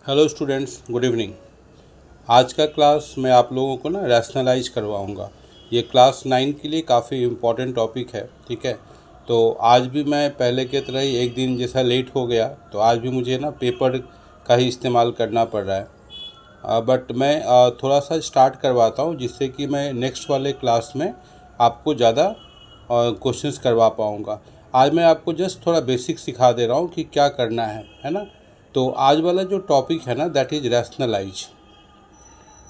Hello students, good evening. आज का class मैं आप लोगों को ना रैशनलाइज करवाऊंगा। ये क्लास 9 के लिए काफ़ी इम्पोर्टेंट टॉपिक है, ठीक है। तो आज भी मैं पहले की तरह ही एक दिन जैसा लेट हो गया, तो आज भी मुझे ना पेपर का ही इस्तेमाल करना पड़ रहा है। बट मैं थोड़ा सा स्टार्ट करवाता हूँ, जिससे कि मैं नेक्स्ट वाले क्लास में आपको ज़्यादा क्वेश्चंस करवा पाऊँगा। आज मैं आपको जस्ट थोड़ा बेसिक सिखा दे रहा हूँ कि क्या करना है ना। तो आज वाला जो टॉपिक है ना, दैट इज़ रैशनलाइज।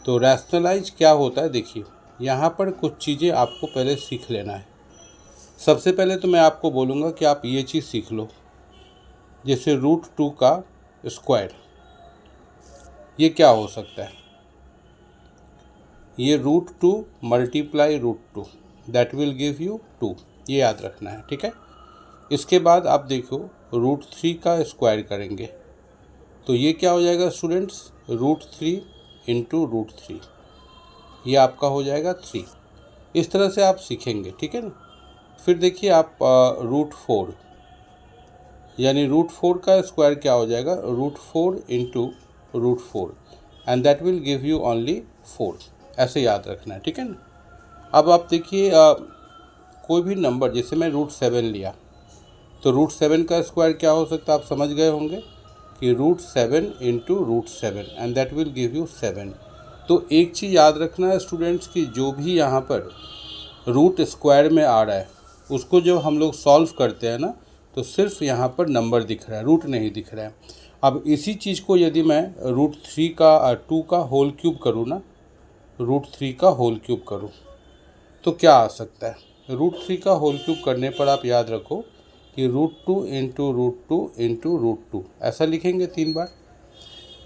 तो रैशनलाइज क्या होता है, देखिए यहाँ पर कुछ चीज़ें आपको पहले सीख लेना है। सबसे पहले तो मैं आपको बोलूँगा कि आप ये चीज़ सीख लो, जैसे √2 का स्क्वायर। ये क्या हो सकता है? ये √2 multiply √2, that will give you 2। ये याद रखना है, ठीक है। इसके बाद आप देखो √3 का स्क्वायर करेंगे तो ये क्या हो जाएगा स्टूडेंट्स, √3 इंटू √3, ये आपका हो जाएगा 3। इस तरह से आप सीखेंगे, ठीक है ना। फिर देखिए आप √4, यानी √4 का स्क्वायर क्या हो जाएगा, √4 into √4, and that will give you only 4। ऐसे याद रखना है, ठीक है ना। अब आप देखिए कोई भी नंबर, जैसे मैं √7 लिया, तो √7 का स्क्वायर क्या हो सकता है, आप समझ गए होंगे कि √7 into √7, and that will give you 7। तो एक चीज़ याद रखना है स्टूडेंट्स कि जो भी यहाँ पर रूट स्क्वायर में आ रहा है, उसको जब हम लोग सॉल्व करते हैं ना, तो सिर्फ यहाँ पर नंबर दिख रहा है, रूट नहीं दिख रहा है। अब इसी चीज़ को यदि मैं √3 का 2 का होल क्यूब करूँ ना, √3 का होल क्यूब करूँ तो क्या आ सकता है। √3 का होल क्यूब करने पर आप याद रखो कि √2 इंटू √2 इंटू √2, ऐसा लिखेंगे 3 बार।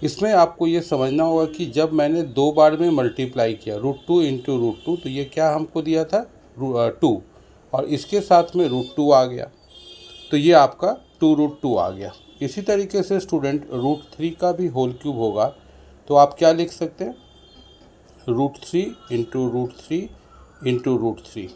इसमें आपको ये समझना होगा कि जब मैंने 2 बार में मल्टीप्लाई किया √2 इंटू √2, तो ये क्या हमको दिया था 2, और इसके साथ में √2 आ गया, तो ये आपका 2√2 आ गया। इसी तरीके से स्टूडेंट √3 का भी होल क्यूब होगा, तो आप क्या लिख सकते हैं, √3 इंटू √3 इंटू √3,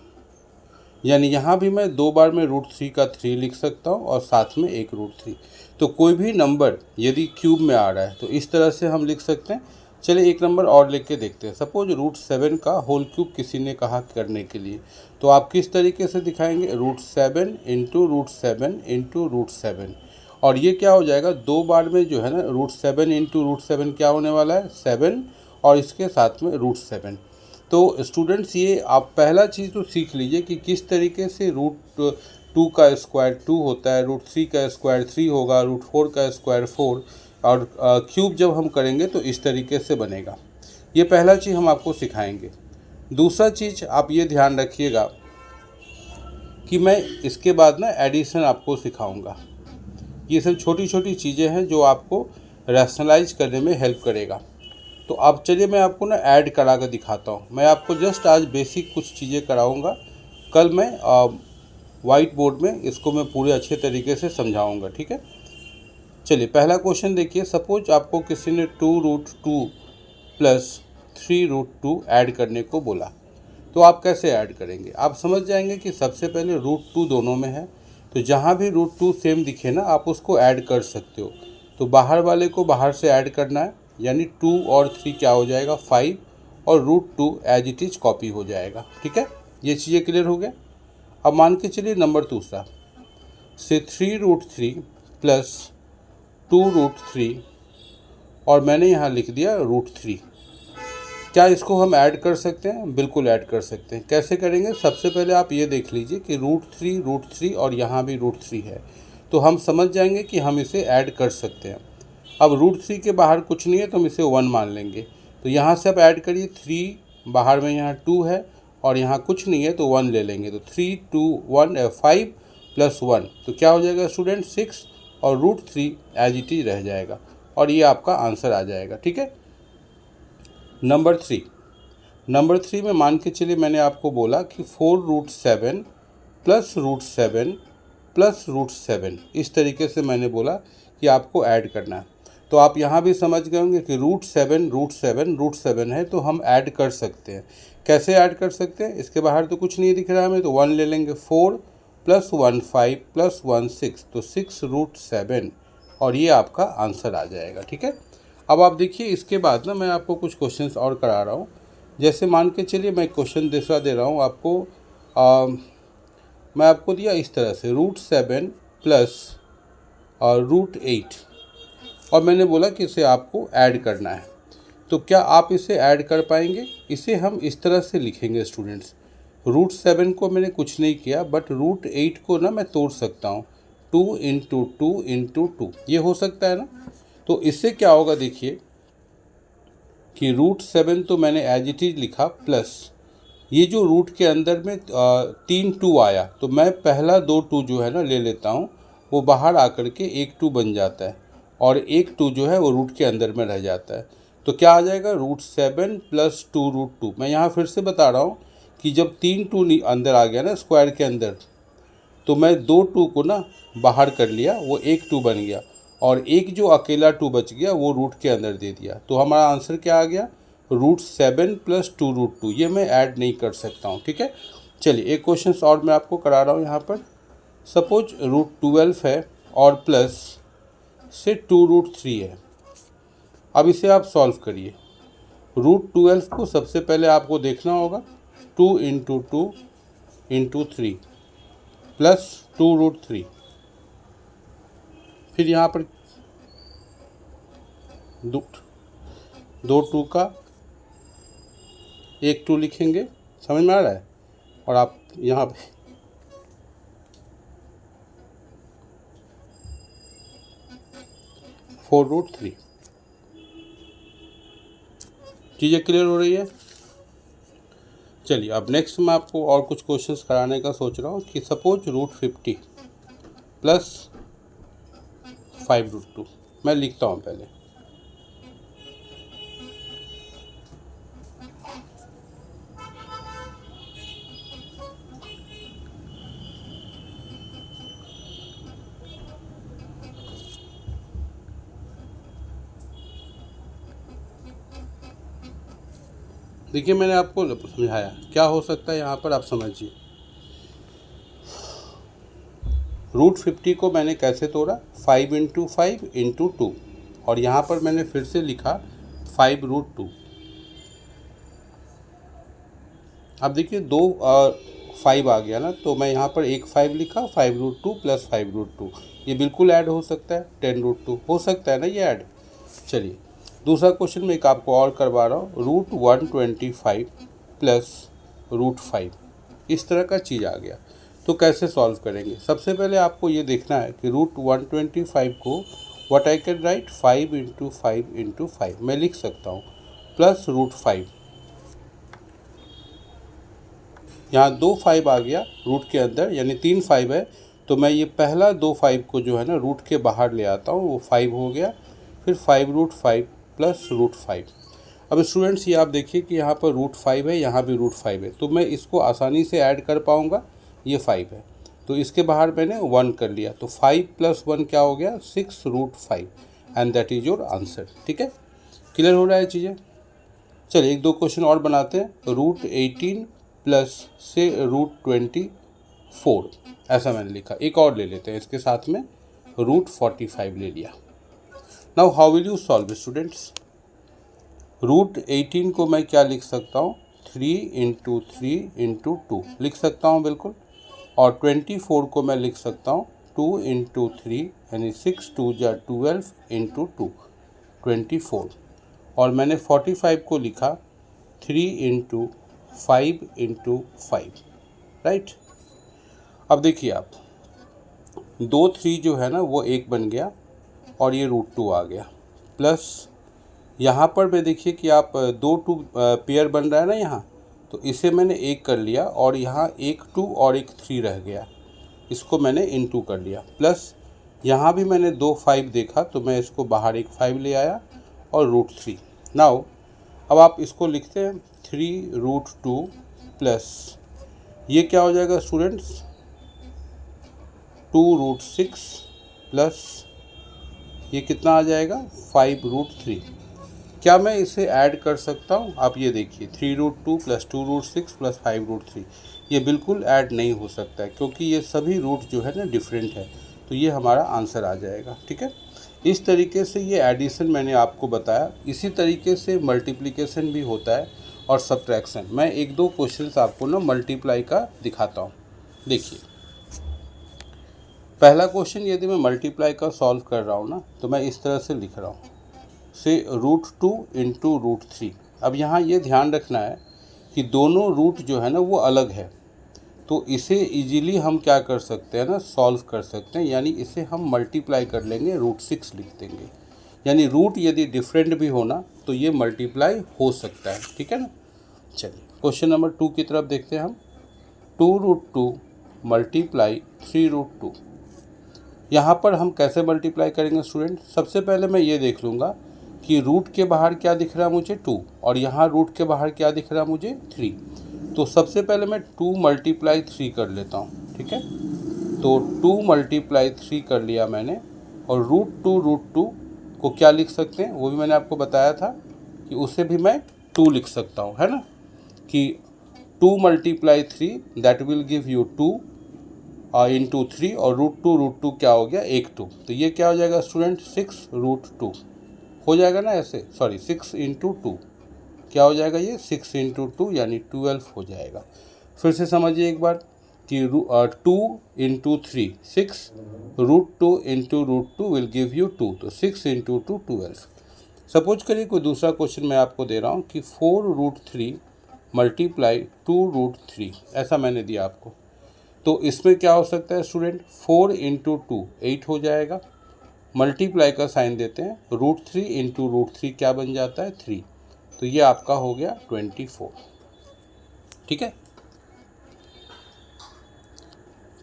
यानी यहाँ भी मैं 2 बार में √3 का 3 लिख सकता हूँ और साथ में एक √3। तो कोई भी नंबर यदि क्यूब में आ रहा है तो इस तरह से हम लिख सकते हैं। चलिए एक नंबर और लिख के देखते हैं। सपोज √7 का होल क्यूब किसी ने कहा करने के लिए, तो आप किस तरीके से दिखाएंगे, √7 इंटू √7 इंटू √7, और ये क्या हो जाएगा, 2 बार में जो है ना √7 इंटू √7 क्या होने वाला है, 7, और इसके साथ में √7। तो स्टूडेंट्स ये आप पहला चीज़ तो सीख लीजिए कि किस तरीके से √2 का स्क्वायर 2 होता है, √3 का स्क्वायर 3 होगा, √4 का स्क्वायर 4, और क्यूब जब हम करेंगे तो इस तरीके से बनेगा। ये पहला चीज़ हम आपको सिखाएंगे। दूसरा चीज़ आप ये ध्यान रखिएगा कि मैं इसके बाद ना एडिशन आपको सिखाऊंगा। ये सब छोटी छोटी चीज़ें हैं जो आपको रैशनलाइज करने में हेल्प करेगा। तो अब चलिए मैं आपको ना ऐड करा कर दिखाता हूँ। मैं आपको जस्ट आज बेसिक कुछ चीज़ें कराऊँगा, कल मैं वाइट बोर्ड में इसको मैं पूरे अच्छे तरीके से समझाऊँगा, ठीक है। चलिए पहला क्वेश्चन देखिए। सपोज आपको किसी ने 2√2 प्लस 3√2 ऐड करने को बोला, तो आप कैसे ऐड करेंगे। आप समझ जाएंगे कि सबसे पहले √2 दोनों में है, तो जहाँ भी √2 सेम दिखे ना, आप उसको ऐड कर सकते हो। तो बाहर वाले को बाहर से ऐड करना है, यानी 2 और 3 क्या हो जाएगा, 5, और √2 एज इट इज कॉपी हो जाएगा, ठीक है। ये चीज़ें क्लियर हो गया। अब मान के चलिए नंबर दूसरा से 3√3 प्लस 2√3, और मैंने यहाँ लिख दिया √3। क्या इसको हम ऐड कर सकते हैं, बिल्कुल ऐड कर सकते हैं। कैसे करेंगे, सबसे पहले आप ये देख लीजिए कि √3 और यहाँ भी √3 है, तो हम समझ जाएंगे कि हम इसे ऐड कर सकते हैं। अब √3 के बाहर कुछ नहीं है तो हम इसे 1 मान लेंगे, तो यहाँ से आप ऐड करिए 3, बाहर में यहाँ 2 है और यहाँ कुछ नहीं है तो 1 ले लेंगे, तो 3 2 1 5 प्लस 1, तो क्या हो जाएगा स्टूडेंट 6, और √3 एज इट इज रह जाएगा, और ये आपका आंसर आ जाएगा, ठीक है। नंबर 3 में मान के चलिए मैंने आपको बोला कि 4√7 प्लस √7 प्लस √7, इस तरीके से मैंने बोला कि आपको ऐड करना है। तो आप यहाँ भी समझ गए होंगे कि √7 है, तो हम ऐड कर सकते हैं। कैसे ऐड कर सकते हैं, इसके बाहर तो कुछ नहीं दिख रहा हमें, तो 1 ले लेंगे, 4 प्लस 1 5 प्लस 1 6, तो 6√7, और ये आपका आंसर आ जाएगा, ठीक है। अब आप देखिए इसके बाद ना मैं आपको कुछ क्वेश्चंस और करा रहा हूँ। जैसे मान के चलिए मैं क्वेश्चन दूसरा दे रहा हूँ आपको। मैं आपको दिया इस तरह से √7 प्लस √8 और मैंने बोला कि इसे आपको ऐड करना है। तो क्या आप इसे ऐड कर पाएंगे? इसे हम इस तरह से लिखेंगे स्टूडेंट्स। √7 को मैंने कुछ नहीं किया, बट √8 को ना मैं तोड़ सकता हूँ। 2 इंटू 2 इंटू 2, ये हो सकता है ना। तो इससे क्या होगा देखिए कि √7 तो मैंने एज इट इज लिखा, प्लस ये जो रूट के अंदर में 3 2 आया, तो मैं पहला 2 2 जो है ना ले लेता हूँ, वो बाहर आकर के 1 2 बन जाता है और 1 2 जो है वो रूट के अंदर में रह जाता है। तो क्या आ जाएगा √7 प्लस 2 √2। मैं यहाँ फिर से बता रहा हूँ कि जब 3 2 अंदर आ गया ना स्क्वायर के अंदर, तो मैं 2 2 को ना बाहर कर लिया, वो 1 2 बन गया और एक जो अकेला 2 बच गया वो रूट के अंदर दे दिया। तो हमारा आंसर क्या आ गया? √7 प्लस 2 √2। ये मैं ऐड नहीं कर सकता हूँ, ठीक है। चलिए एक क्वेश्चन और मैं आपको करा रहा हूँ यहाँ पर। सपोज √12 है और प्लस से 2 √3 है। अब इसे आप सॉल्व करिए। √12 को सबसे पहले आपको देखना होगा 2 इंटू 2 इंटू 3 प्लस 2 √3। फिर यहाँ पर दो 2 का एक 2 लिखेंगे, समझ में आ रहा है। और आप यहाँ पे 4 √3। चीज़ें क्लियर हो रही है। चलिए अब नेक्स्ट मैं आपको और कुछ क्वेश्चंस कराने का सोच रहा हूँ कि सपोज √50 प्लस 5 √2। मैं लिखता हूँ पहले। देखिए मैंने आपको समझाया क्या हो सकता है यहाँ पर, आप समझिए। √50 को मैंने कैसे तोड़ा? 5 इंटू 5 इंटू 2 और यहाँ पर मैंने फिर से लिखा 5 √2। अब देखिए 2 5 आ गया ना, तो मैं यहाँ पर एक 5 लिखा, 5 √2 प्लस 5 √2। ये बिल्कुल ऐड हो सकता है। 10 √2 हो सकता है ना ये ऐड। चलिए दूसरा क्वेश्चन में एक आपको और करवा रहा हूँ। √125 प्लस √5, इस तरह का चीज़ आ गया। तो कैसे सॉल्व करेंगे? सबसे पहले आपको ये देखना है कि √125 को what I can write 5 into 5 into 5 मैं लिख सकता हूँ, प्लस √5। यहाँ 2 5 आ गया रूट के अंदर, यानी 3 5 है। तो मैं ये पहला 2 5 को जो है ना रूट के बाहर ले आता हूँ, वो 5 हो गया। फिर 5 √5 प्लस √5। अब स्टूडेंट्स ये आप देखिए कि यहाँ पर √5 है, यहाँ भी √5 है, तो मैं इसको आसानी से ऐड कर पाऊँगा। ये 5 है तो इसके बाहर मैंने 1 कर लिया, तो 5 प्लस 1 क्या हो गया? 6 √5 and that is your answer. ठीक है, क्लियर हो रहा है चीज़ें। चलिए एक दो क्वेश्चन और बनाते हैं। √18 प्लस से √24, ऐसा मैंने लिखा। एक और ले लेते हैं इसके साथ में, √45 ले लिया। Now how will you solve students? √18 को मैं क्या लिख सकता हूँ? 3 इंटू 3 इंटू 2 लिख सकता हूँ बिल्कुल। और 24 को मैं लिख सकता हूँ 2 इंटू 3 यानी 6 2 जा 12 इंटू 2 24। और मैंने 45 को लिखा 3 इंटू 5 इंटू 5, राइट। अब देखिए आप 2 3 जो है ना वो 1 बन गया और ये √2 आ गया, प्लस यहाँ पर मैं देखिए कि आप 2 2 पेयर बन रहा है ना यहाँ, तो इसे मैंने 1 कर लिया और यहाँ एक 2 और एक 3 रह गया, इसको मैंने इनटू कर लिया। प्लस यहाँ भी मैंने 2 5 देखा तो मैं इसको बाहर एक 5 ले आया और √3। नाउ अब आप इसको लिखते हैं 3 √2 प्लस ये क्या हो जाएगा स्टूडेंट्स? 2 √6 प्लस ये कितना आ जाएगा? 5 √3। क्या मैं इसे ऐड कर सकता हूँ? आप ये देखिए 3 √2 प्लस 2 √6 प्लस 5 √3, ये बिल्कुल ऐड नहीं हो सकता है क्योंकि ये सभी रूट जो है ना डिफरेंट है। तो ये हमारा आंसर आ जाएगा। ठीक है, इस तरीके से ये एडिशन मैंने आपको बताया। इसी तरीके से मल्टीप्लिकेशन भी होता है और सब्ट्रैक्शन। मैं एक दो क्वेश्चंस आपको ना मल्टीप्लाई का दिखाता हूँ। देखिए, पहला क्वेश्चन यदि मैं मल्टीप्लाई का सॉल्व कर रहा हूँ ना, तो मैं इस तरह से लिख रहा हूँ, से √2 इंटू √3। अब यहाँ ये ध्यान रखना है कि दोनों रूट जो है ना वो अलग है, तो इसे इजीली हम क्या कर सकते हैं ना, सॉल्व कर सकते हैं। यानी इसे हम मल्टीप्लाई कर लेंगे, √6 लिख देंगे। यानी रूट यदि डिफरेंट भी होना तो ये मल्टीप्लाई हो सकता है, ठीक है ना। चलिए क्वेश्चन नंबर 2 की तरफ देखते हैं हम। 2√2 मल्टीप्लाई 3√2। यहाँ पर हम कैसे मल्टीप्लाई करेंगे स्टूडेंट? सबसे पहले मैं ये देख लूँगा कि रूट के बाहर क्या दिख रहा है मुझे, 2, और यहाँ रूट के बाहर क्या दिख रहा है मुझे, 3। तो सबसे पहले मैं 2 मल्टीप्लाई 3 कर लेता हूँ, ठीक है। तो 2 मल्टीप्लाई 3 कर लिया मैंने, और √2 को क्या लिख सकते हैं वो भी मैंने आपको बताया था कि उसे भी मैं 2 लिख सकता हूँ, है ना, कि 2 multiply 3 that will give you 2 into 3, और √2 क्या हो गया, 1/2। तो ये क्या हो जाएगा स्टूडेंट, 6√2 हो जाएगा ना, ऐसे सॉरी 6 इंटू 2 क्या हो जाएगा, ये 6 इंटू 2 यानी 12 हो जाएगा। फिर से समझिए एक बार कि 2 into 3 6, √2 into √2 will give you 2, तो 6 इंटू 2 12। सपोज करिए कोई दूसरा क्वेश्चन मैं आपको दे रहा हूँ कि 4√3 मल्टीप्लाई 2√3, ऐसा मैंने दिया आपको। तो इसमें क्या हो सकता है स्टूडेंट, 4 इंटू 2 8 हो जाएगा, मल्टीप्लाई का साइन देते हैं, √3 इंटू √3 क्या बन जाता है, 3। तो ये आपका हो गया 24, ठीक है।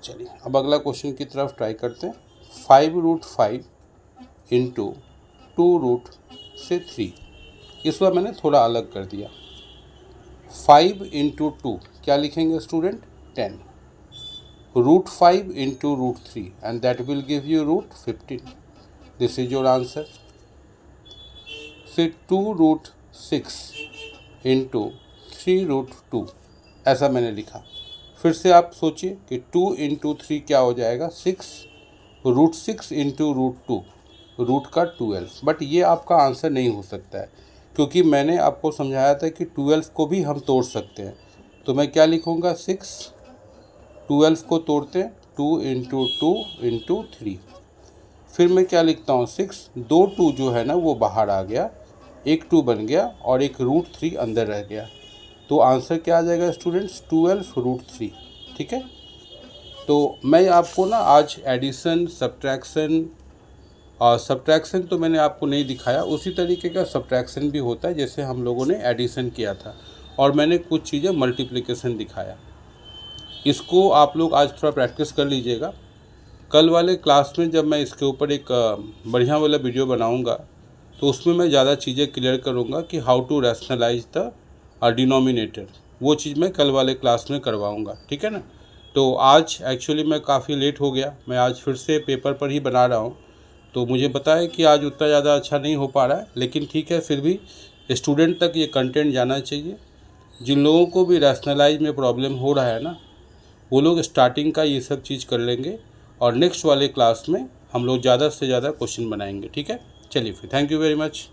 चलिए अब अगला क्वेश्चन की तरफ ट्राई करते हैं। 5√5 इंटू 2√3। इस बार मैंने थोड़ा अलग कर दिया। 5 इंटू 2 क्या लिखेंगे student, 10। √5 into √3 and that will give you √15। This is your answer. फिर 2√6 इंटू 3√2, ऐसा मैंने लिखा। फिर से आप सोचिए कि 2 इंटू 3 क्या हो जाएगा, 6, √6 इंटू √2 रूट का 12। बट ये आपका आंसर नहीं हो सकता है, क्योंकि मैंने आपको समझाया था कि 12 को भी हम तोड़ सकते हैं। तो मैं क्या लिखूँगा, 6, 12 को तोड़ते हैं, 2 इंटू 2 इंटू 3। फिर मैं क्या लिखता हूँ, 6, 2 2 जो है ना वो बाहर आ गया, एक 2 बन गया और एक √3 अंदर रह गया। तो आंसर क्या आ जाएगा स्टूडेंट्स, 12√3, ठीक है। तो मैं आपको ना आज एडिशन, सब्ट्रैक्शन, और सब्ट्रैक्शन तो मैंने आपको नहीं दिखाया, उसी तरीके का सब्ट्रैक्शन भी होता है जैसे हम लोगों ने एडिशन किया था, और मैंने कुछ चीज़ें मल्टीप्लिकेशन दिखाया। इसको आप लोग आज थोड़ा प्रैक्टिस कर लीजिएगा। कल वाले क्लास में जब मैं इसके ऊपर एक बढ़िया वाला वीडियो बनाऊंगा तो उसमें मैं ज़्यादा चीज़ें क्लियर करूंगा कि how to rationalise the denominator. वो चीज़ मैं कल वाले क्लास में करवाऊंगा, ठीक है ना। तो आज एक्चुअली मैं काफ़ी लेट हो गया, मैं आज फिर से पेपर पर ही बना रहा हूँ, तो मुझे पता है कि आज उतना ज़्यादा अच्छा नहीं हो पा रहा है, लेकिन ठीक है, फिर भी स्टूडेंट तक ये कंटेंट जाना चाहिए। जिन लोगों को भी रैशनलाइज में प्रॉब्लम हो रहा है ना, वो लोग स्टार्टिंग का ये सब चीज़ कर लेंगे, और नेक्स्ट वाले क्लास में हम लोग ज़्यादा से ज़्यादा क्वेश्चन बनाएंगे, ठीक है। चलिए फिर, थैंक यू वेरी मच।